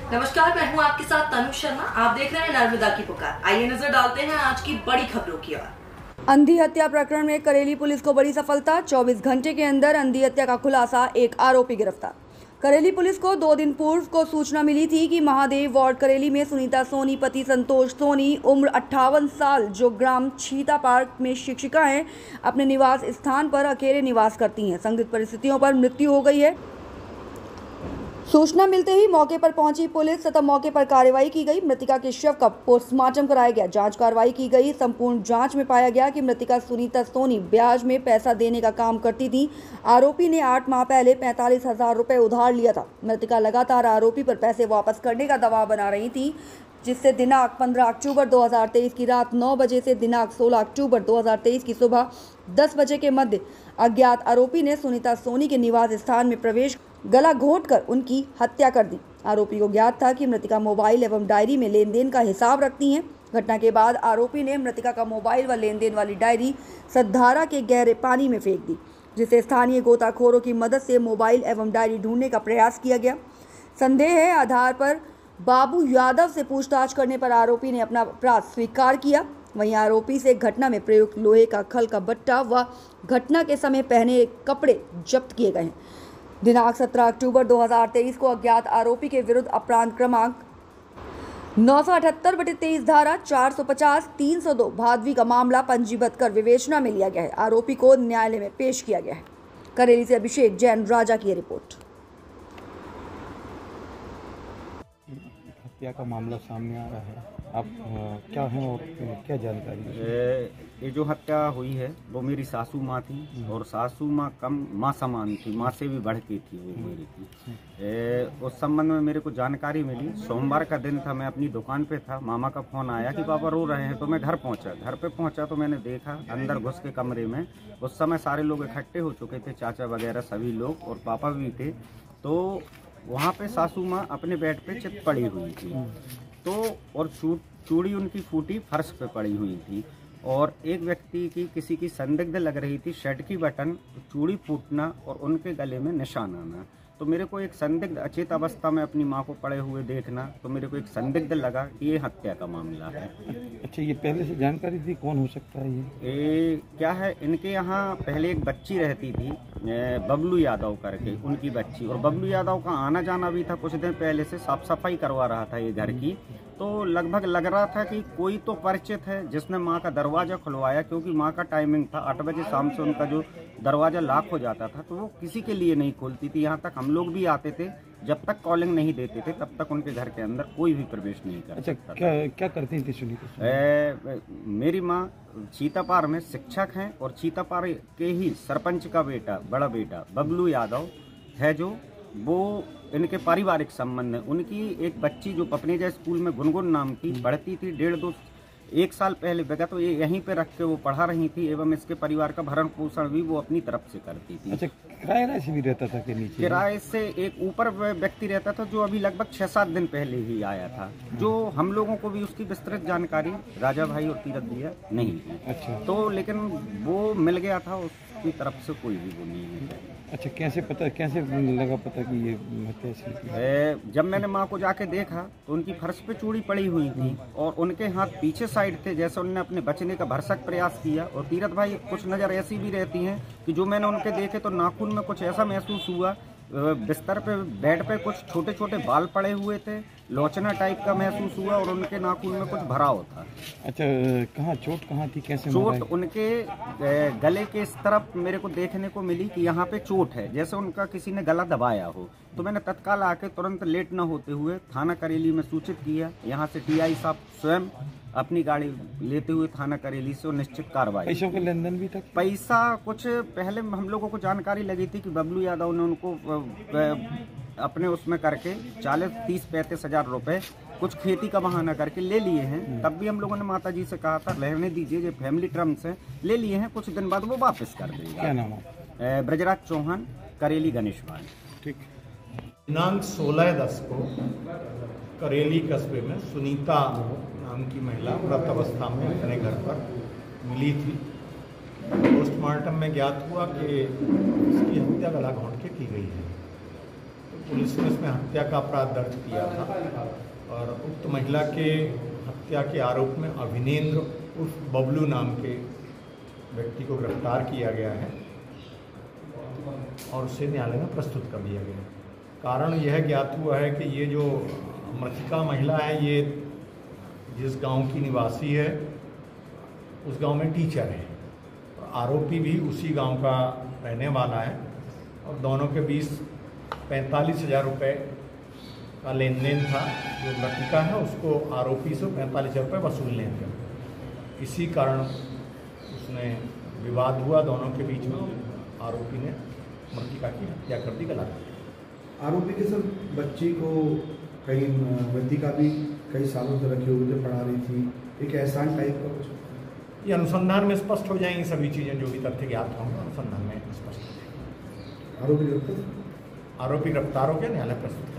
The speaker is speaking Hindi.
नमस्कार, मैं हूं आपके साथ तनु शर्मा। आप देख रहे हैं नर्मदा की पुकार। आइए नजर डालते हैं आज की बड़ी खबरों की ओर। अंधी हत्या प्रकरण में करेली पुलिस को बड़ी सफलता। 24 घंटे के अंदर अंधी हत्या का खुलासा, एक आरोपी गिरफ्तार। करेली पुलिस को 2 दिन पूर्व को सूचना मिली थी कि महादेव वार्ड करेली में सुनीता सोनी पति संतोष सोनी उम्र 58 साल, जो ग्राम छीता पार्क में शिक्षिका हैं, अपने निवास स्थान पर अकेले निवास करती हैं। संदिग्ध परिस्थितियों पर मृत्यु हो गई है। सूचना मिलते ही मौके पर पहुंची पुलिस तथा मौके पर कार्रवाई की गई। मृतिका के शव का पोस्टमार्टम कराया गया, जांच कार्रवाई की गई। संपूर्ण जांच में पाया गया कि मृतिका सुनीता सोनी ब्याज में पैसा देने का काम करती थी। आरोपी ने 8 माह पहले 45,000 रुपये उधार लिया था। मृतिका लगातार आरोपी पर पैसे वापस करने का दबाव बना रही थी, जिससे दिनांक 15 अक्टूबर 2023 की रात 9 बजे से दिनांक 16 अक्टूबर 2023 की सुबह 10 बजे के मध्य अज्ञात आरोपी ने सुनीता सोनी के निवास स्थान में प्रवेश गला घोंटकर उनकी हत्या कर दी। आरोपी को ज्ञात था कि मृतिका मोबाइल एवं डायरी में लेन देन का हिसाब रखती हैं। घटना के बाद आरोपी ने मृतिका का मोबाइल व लेन देन वाली डायरी सतधारा के गहरे पानी में फेंक दी, जिसे स्थानीय गोताखोरों की मदद से मोबाइल एवं डायरी ढूंढने का प्रयास किया गया। संदेह है आधार पर बाबू यादव से पूछताछ करने पर आरोपी ने अपना अपराध स्वीकार किया। वहीं आरोपी से घटना में प्रयुक्त लोहे का खल का बट्टा व घटना के समय पहने कपड़े जब्त किए गए हैं। दिनांक 17 अक्टूबर 2023 को अज्ञात आरोपी के विरुद्ध अपराध क्रमांक 978/23 धारा 450 302 भादवी का मामला पंजीबद्ध कर विवेचना में लिया गया है। आरोपी को न्यायालय में पेश किया गया है। करेली से अभिषेक जैन राजा की रिपोर्ट। हत्या का मामला सामने आ रहा है, आप क्या हैं और क्या जानकारी है? ये जो हत्या हुई है वो मेरी सासू माँ थी, और सासू माँ कम माँ समान थी, माँ से भी बढ़ के थी वो मेरी की। उस संबंध में मेरे को जानकारी मिली। सोमवार का दिन था, मैं अपनी दुकान पे था, मामा का फोन आया कि पापा रो रहे हैं। तो मैं घर पहुंचा। घर पे पहुंचा तो मैंने देखा अंदर घुस के कमरे में उस समय सारे लोग इकट्ठे हो चुके थे, चाचा वगैरह सभी लोग, और पापा भी थे। तो वहाँ पे सासू माँ अपने बेड पे चित पड़ी हुई थी, तो और चूड़ी उनकी फूटी फर्श पे पड़ी हुई थी, और एक व्यक्ति की किसी की संदिग्ध लग रही थी, शर्ट की बटन, चूड़ी फूटना और उनके गले में निशान आना। तो मेरे को एक संदिग्ध, अचेत अवस्था में अपनी माँ को पड़े हुए देखना, तो मेरे को एक संदिग्ध लगा कि ये हत्या का मामला है। अच्छा, ये पहले से जानकारी थी? कौन हो सकता है ये क्या है, इनके यहाँ पहले एक बच्ची रहती थी, बबलू यादव करके, उनकी बच्ची, और बबलू यादव का आना जाना भी था। कुछ दिन पहले से साफ सफाई करवा रहा था ये घर की, तो लगभग लग रहा था कि कोई तो परिचित है जिसने माँ का दरवाज़ा खुलवाया, क्योंकि माँ का टाइमिंग था 8 बजे शाम से उनका जो दरवाज़ा लॉक हो जाता था, तो वो किसी के लिए नहीं खोलती थी। यहाँ तक हम लोग भी आते थे, जब तक कॉलिंग नहीं देते थे तब तक उनके घर के अंदर कोई भी प्रवेश नहीं कर सकता। क्या करती थी सुनीता? मेरी माँ छीतापार में शिक्षक हैं, और छीतापार के ही सरपंच का बेटा, बड़ा बेटा बबलू यादव है, जो वो इनके पारिवारिक संबंध है। उनकी एक बच्ची जो पपनेजा स्कूल में गुनगुन नाम की पढ़ती थी, 1 साल पहले विगत तो ये यहीं पे रख के वो पढ़ा रही थी, एवं इसके परिवार का भरण पोषण भी वो अपनी तरफ से करती थी। अच्छा, किराए से भी रहता था कि नीचे? किराए से एक ऊपर व्यक्ति रहता था, जो अभी लगभग 6-7 दिन पहले ही आया था, जो हम लोगों को भी उसकी विस्तृत जानकारी राजा भाई और तीरथ भैया नहीं थी। अच्छा, तो लेकिन वो मिल गया था, उसकी तरफ से कोई भी वो नहीं है। अच्छा, कैसे लगा पता कि ये हत्या? जब मैंने माँ को जाके देखा तो उनकी फर्श पे चूड़ी पड़ी हुई थी, और उनके हाथ पीछे साइड थे, जैसे उन्होंने अपने बचने का भरसक प्रयास किया। और तीरथ भाई, कुछ नज़र ऐसी भी रहती हैं कि जो मैंने उनके देखे तो नाखून में कुछ ऐसा महसूस हुआ, बिस्तर पे बेड पे कुछ छोटे छोटे बाल पड़े हुए थे, लोचना टाइप का महसूस हुआ, और उनके नाखून में कुछ भराव था। अच्छा, कहाँ चोट कहाँ थी, कैसे? चोट उनके गले के इस तरफ मेरे को देखने को मिली कि यहाँ पे चोट है, जैसे उनका किसी ने गला दबाया हो। तो मैंने तत्काल आके तुरंत लेट न होते हुए थाना करेली में सूचित किया। यहाँ से टीआई साहब स्वयं अपनी गाड़ी लेते हुए थाना करेली से निश्चित कार्रवाई। पैसों का लेन देन भी था? पैसा कुछ पहले हम लोगों को जानकारी लगी थी कि बबलू यादव ने उनको अपने उसमें करके 40-30-35 हजार रुपए कुछ खेती का बहाना करके ले लिए हैं। तब भी हम लोगों ने माता जी से कहा था रहने दीजिए, ये फैमिली टर्म्स हैं, ले लिए हैं, कुछ दिन बाद वो वापस कर देगा। क्या नाम है? ब्रजराज चौहान, करेली गणेश भाई। ठीक। दिनांक 16/10 को करेली कस्बे में सुनीता नाम की महिला व्रत अवस्था में अपने घर पर मिली थी। पोस्टमार्टम में ज्ञात हुआ कि उसकी हत्या गला घोंट के की गई है। पुलिस ने इसमें हत्या का अपराध दर्ज किया था और उक्त महिला के हत्या के आरोप में अभिनेंद्र उर्फ बबलू नाम के व्यक्ति को गिरफ्तार किया गया है और उसे न्यायालय में प्रस्तुत कर दिया गया। कारण यह ज्ञात हुआ है कि ये जो मृतिका महिला है ये जिस गांव की निवासी है उस गांव में टीचर है और आरोपी भी उसी गांव का रहने वाला है और दोनों के बीच 45,000 रुपये का लेन देन था। जो मृतिका है उसको आरोपी से 45,000 रुपये वसूलने थे। इसी कारण उसने विवाद हुआ दोनों के बीच में, आरोपी ने मृतिका की हत्या कर दी गला। आरोपी के सब बच्ची को कहीं मृतिका भी कई सालों से रखी हुई पढ़ा रही थी, एक एहसान टाइप का कुछ ये अनुसंधान में स्पष्ट हो जाएंगी सभी चीज़ें, जो भी तथ्य ज्ञात होंगे अनुसंधान में स्पष्ट हो जाएंगे। आरोपी गिरफ्तार हो गया, न्यायालय प्रस्तुत